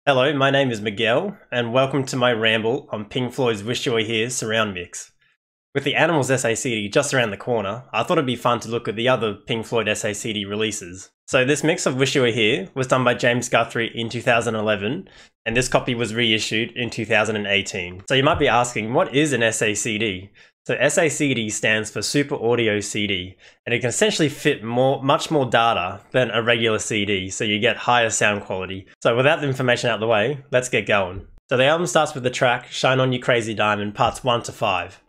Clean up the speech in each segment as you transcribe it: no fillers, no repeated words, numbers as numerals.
Hello, my name is Miguel, and welcome to my ramble on Pink Floyd's Wish You Were Here surround mix. With the Animals SACD just around the corner, I thought it'd be fun to look at the other Pink Floyd SACD releases. So this mix of Wish You Were Here was done by James Guthrie in 2011, and this copy was reissued in 2018. So you might be asking, what is an SACD? So SACD stands for Super Audio CD, and it can essentially fit much more data than a regular CD, so you get higher sound quality. So without the information out of the way, let's get going. So the album starts with the track Shine On You Crazy Diamond, parts 1 to 5.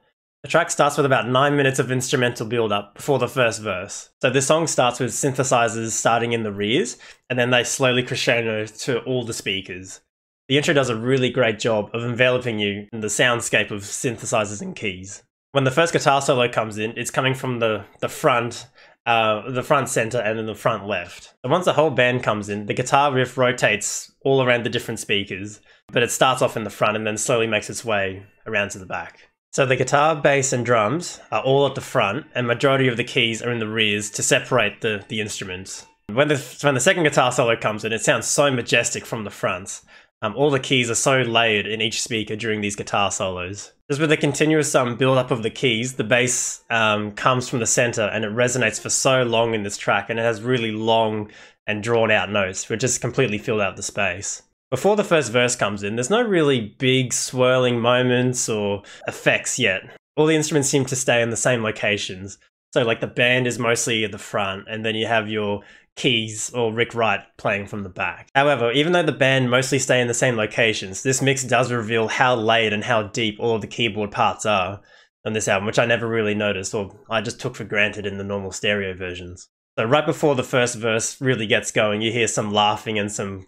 The track starts with about 9 minutes of instrumental build-up before the first verse. So this song starts with synthesizers starting in the rears, and then they slowly crescendo to all the speakers. The intro does a really great job of enveloping you in the soundscape of synthesizers and keys. When the first guitar solo comes in, it's coming from the front center and then the front left. And once the whole band comes in, the guitar riff rotates all around the different speakers, but it starts off in the front and then slowly makes its way around to the back. So the guitar, bass and drums are all at the front, and majority of the keys are in the rears to separate the instruments. When the second guitar solo comes in, it sounds so majestic from the fronts. All the keys are so layered in each speaker during these guitar solos. Just with the continuous build-up of the keys, the bass comes from the center and it resonates for so long in this track, and it has really long and drawn-out notes, which just completely fill out the space. Before the first verse comes in, there's no really big swirling moments or effects yet. All the instruments seem to stay in the same locations. So like the band is mostly at the front, and then you have your keys or Rick Wright playing from the back. However, even though the band mostly stay in the same locations, this mix does reveal how layered and how deep all of the keyboard parts are on this album, which I never really noticed, or I just took for granted in the normal stereo versions. So right before the first verse really gets going, you hear some laughing and some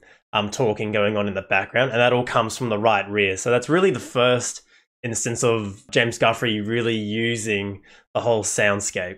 talking going on in the background, and that all comes from the right rear. So that's really the first instance of James Guthrie really using the whole soundscape.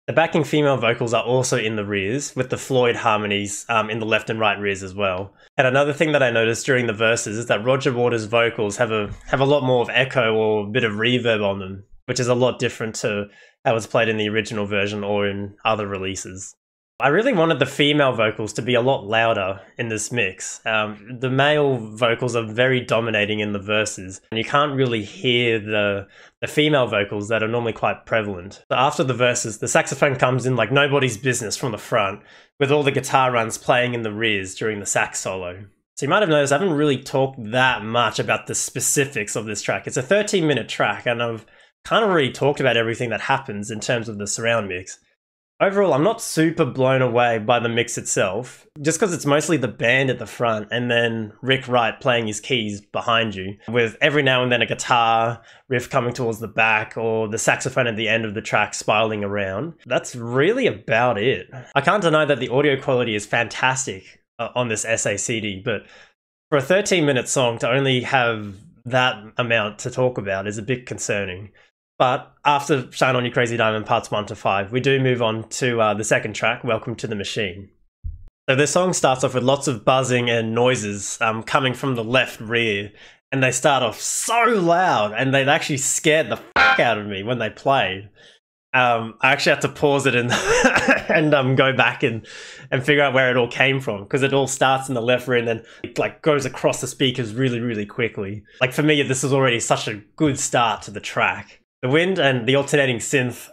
The backing female vocals are also in the rears, with the Floyd harmonies in the left and right rears as well. And another thing that I noticed during the verses is that Roger Waters' vocals have a lot more of echo or a bit of reverb on them, which is a lot different to how it was played in the original version or in other releases. I really wanted the female vocals to be a lot louder in this mix. The male vocals are very dominating in the verses, and you can't really hear the female vocals that are normally quite prevalent. So after the verses, the saxophone comes in like nobody's business from the front, with all the guitar runs playing in the rears during the sax solo. So you might have noticed I haven't really talked that much about the specifics of this track. It's a 13-minute track, and I've kind of already talked about everything that happens in terms of the surround mix. Overall, I'm not super blown away by the mix itself, just because it's mostly the band at the front and then Rick Wright playing his keys behind you, with every now and then a guitar riff coming towards the back or the saxophone at the end of the track spiraling around. That's really about it. I can't deny that the audio quality is fantastic on this SACD, but for a 13-minute song to only have that amount to talk about is a bit concerning. But after Shine On You Crazy Diamond parts 1 to 5, we do move on to the second track, Welcome to the Machine. So this song starts off with lots of buzzing and noises coming from the left rear, and they start off so loud, and they actually scared the fuck out of me when they played. I actually had to pause it and and go back and figure out where it all came from, because it all starts in the left rear and then it like goes across the speakers really quickly. Like for me, this is already such a good start to the track. The wind and the alternating synth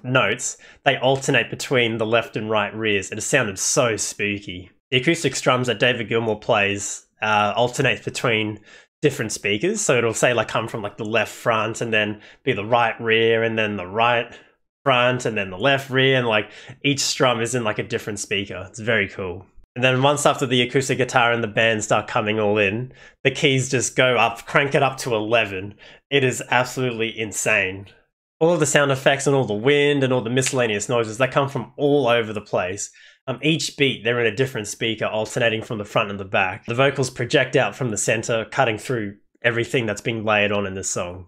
notes, they alternate between the left and right rears. It sounded so spooky. The acoustic strums that David Gilmour plays alternate between different speakers. So it'll say like come from like the left front and then be the right rear and then the right front and then the left rear, and like each strum is in like a different speaker. It's very cool. And then once after the acoustic guitar and the band start coming all in, the keys just go up, crank it up to 11. It is absolutely insane. All of the sound effects and all the wind and all the miscellaneous noises, they come from all over the place. Each beat, they're in a different speaker, alternating from the front and the back. The vocals project out from the center, cutting through everything that's being layered on in this song.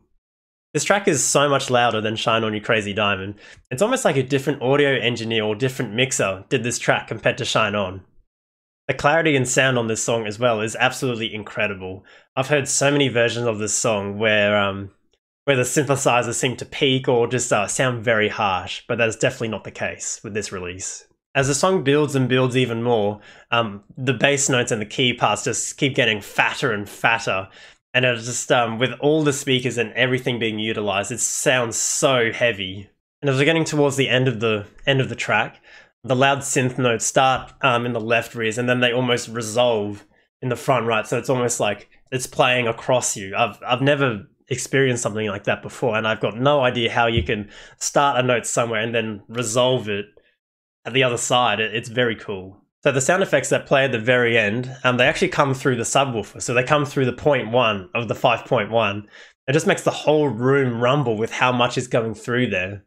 This track is so much louder than Shine On You Crazy Diamond. It's almost like a different audio engineer or different mixer did this track compared to Shine On. The clarity and sound on this song as well is absolutely incredible. I've heard so many versions of this song where the synthesizers seem to peak or just sound very harsh, but that is definitely not the case with this release. As the song builds and builds even more, the bass notes and the key parts just keep getting fatter and fatter. And it just, with all the speakers and everything being utilized, it sounds so heavy. And as we're getting towards the end of the track, the loud synth notes start in the left rears, and then they almost resolve in the front right. So it's almost like it's playing across you. I've never experienced something like that before, and I've got no idea how you can start a note somewhere and then resolve it at the other side. It's very cool. So the sound effects that play at the very end, they actually come through the subwoofer. So they come through the 0.1 of the 5.1. It just makes the whole room rumble with how much is going through there.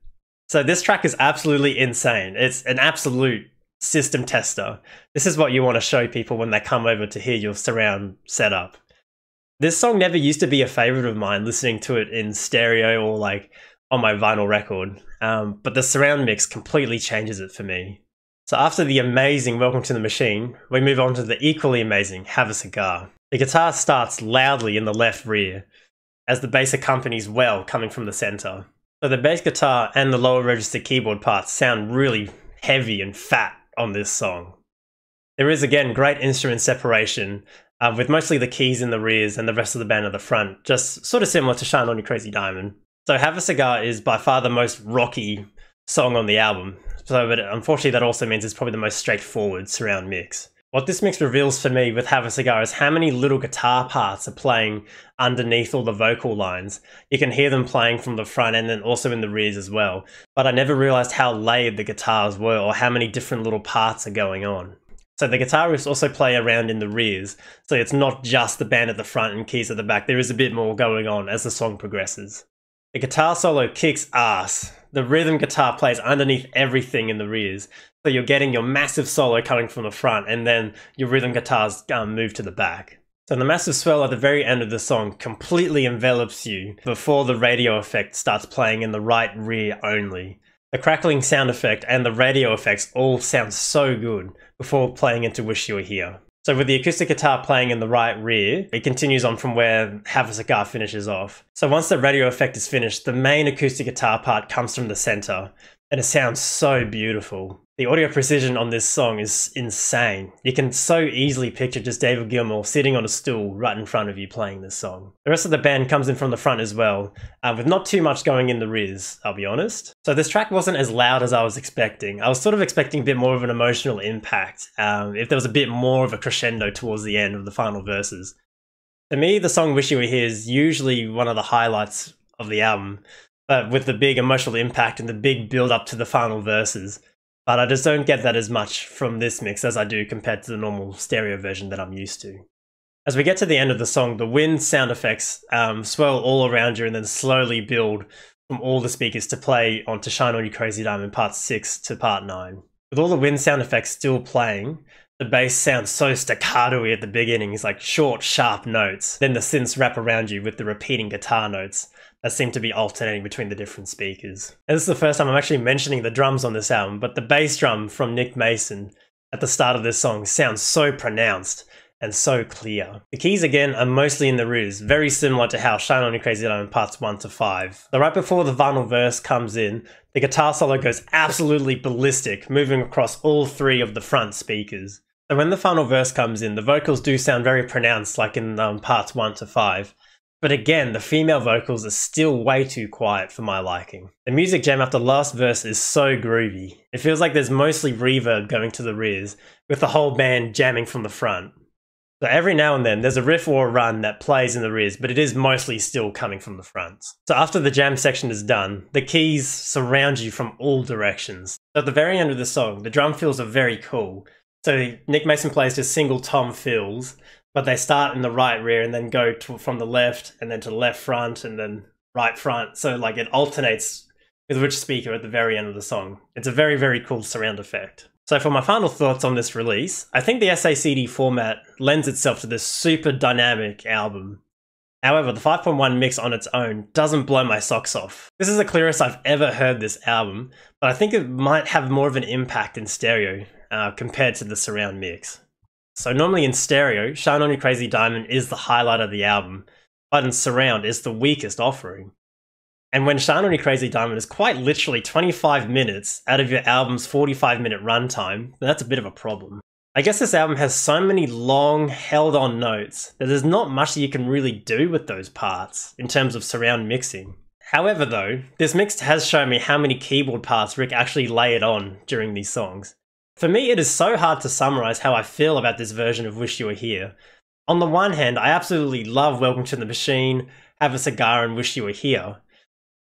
So this track is absolutely insane. It's an absolute system tester. This is what you want to show people when they come over to hear your surround setup. This song never used to be a favorite of mine, listening to it in stereo or like on my vinyl record, but the surround mix completely changes it for me. So after the amazing Welcome to the Machine, we move on to the equally amazing Have a Cigar. The guitar starts loudly in the left rear, as the bass accompanies well coming from the center. So the bass guitar and the lower register keyboard parts sound really heavy and fat on this song. There is again great instrument separation, with mostly the keys in the rears and the rest of the band at the front, just sort of similar to Shine On You Crazy Diamond. So Have a Cigar is by far the most rocky song on the album, but unfortunately that also means it's probably the most straightforward surround mix. What this mix reveals for me with Have a Cigar is how many little guitar parts are playing underneath all the vocal lines. You can hear them playing from the front and then also in the rears as well, but I never realized how layered the guitars were or how many different little parts are going on. So the guitarists also play around in the rears, so it's not just the band at the front and keys at the back. There is a bit more going on as the song progresses. The guitar solo kicks ass. The rhythm guitar plays underneath everything in the rears, so you're getting your massive solo coming from the front, and then your rhythm guitars move to the back. So the massive swell at the very end of the song completely envelops you before the radio effect starts playing in the right rear only. The crackling sound effect and the radio effects all sound so good before playing into Wish You Were Here. So with the acoustic guitar playing in the right rear, it continues on from where Have a Cigar finishes off. So once the radio effect is finished, the main acoustic guitar part comes from the center, and it sounds so beautiful. The audio precision on this song is insane. You can so easily picture just David Gilmour sitting on a stool right in front of you playing this song. The rest of the band comes in from the front as well, with not too much going in the rears, I'll be honest. So this track wasn't as loud as I was expecting. I was sort of expecting a bit more of an emotional impact, if there was a bit more of a crescendo towards the end of the final verses. For me, the song Wish You Were Here is usually one of the highlights of the album, but with the big emotional impact and the big build up to the final verses. But I just don't get that as much from this mix as I do compared to the normal stereo version that I'm used to. As we get to the end of the song, the wind sound effects swell all around you and then slowly build from all the speakers to play on To Shine On You Crazy Diamond Part 6 to Part 9. With all the wind sound effects still playing, the bass sounds so staccato-y at the beginning. It's like short, sharp notes. Then the synths wrap around you with the repeating guitar notes that seem to be alternating between the different speakers. And this is the first time I'm actually mentioning the drums on this album, but the bass drum from Nick Mason at the start of this song sounds so pronounced and so clear. The keys again are mostly in the rears, very similar to how Shine On You Crazy Diamond Parts 1 to 5. So right before the final verse comes in, the guitar solo goes absolutely ballistic, moving across all three of the front speakers. So when the final verse comes in, the vocals do sound very pronounced like in parts 1 to 5. But again, the female vocals are still way too quiet for my liking. The music jam after the last verse is so groovy. It feels like there's mostly reverb going to the rears, with the whole band jamming from the front. So every now and then, there's a riff or a run that plays in the rears, but it is mostly still coming from the front. So after the jam section is done, the keys surround you from all directions. So at the very end of the song, the drum fills are very cool. So Nick Mason plays just single tom fills, but they start in the right rear and then go from the left and then to the left front and then right front. So like it alternates with which speaker at the very end of the song. It's a very, very cool surround effect. So for my final thoughts on this release, I think the SACD format lends itself to this super dynamic album. However, the 5.1 mix on its own doesn't blow my socks off. This is the clearest I've ever heard this album, but I think it might have more of an impact in stereo compared to the surround mix. So normally in stereo, Shine On You Crazy Diamond is the highlight of the album, but in surround it's the weakest offering. And when Shine On You Crazy Diamond is quite literally 25 minutes out of your album's 45-minute runtime, then that's a bit of a problem. I guess this album has so many long, held-on notes that there's not much that you can really do with those parts in terms of surround mixing. However though, this mix has shown me how many keyboard parts Rick actually layered on during these songs. For me, it is so hard to summarize how I feel about this version of Wish You Were Here. On the one hand, I absolutely love Welcome to the Machine, Have a Cigar and Wish You Were Here,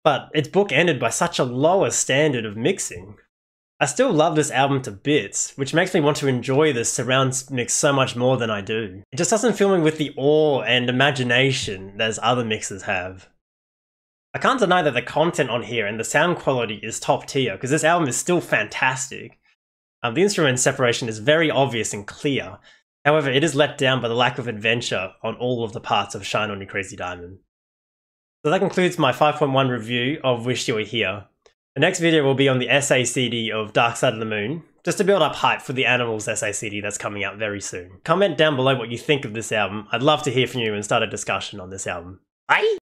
but it's bookended by such a lower standard of mixing. I still love this album to bits, which makes me want to enjoy this surround mix so much more than I do. It just doesn't fill me with the awe and imagination as other mixes have. I can't deny that the content on here and the sound quality is top tier, because this album is still fantastic. The instrument separation is very obvious and clear, however it is let down by the lack of adventure on all of the parts of Shine On You Crazy Diamond. So that concludes my 5.1 review of Wish You Were Here. The next video will be on the SACD of Dark Side of the Moon, just to build up hype for the Animals SACD that's coming out very soon. Comment down below what you think of this album. I'd love to hear from you and start a discussion on this album. Bye!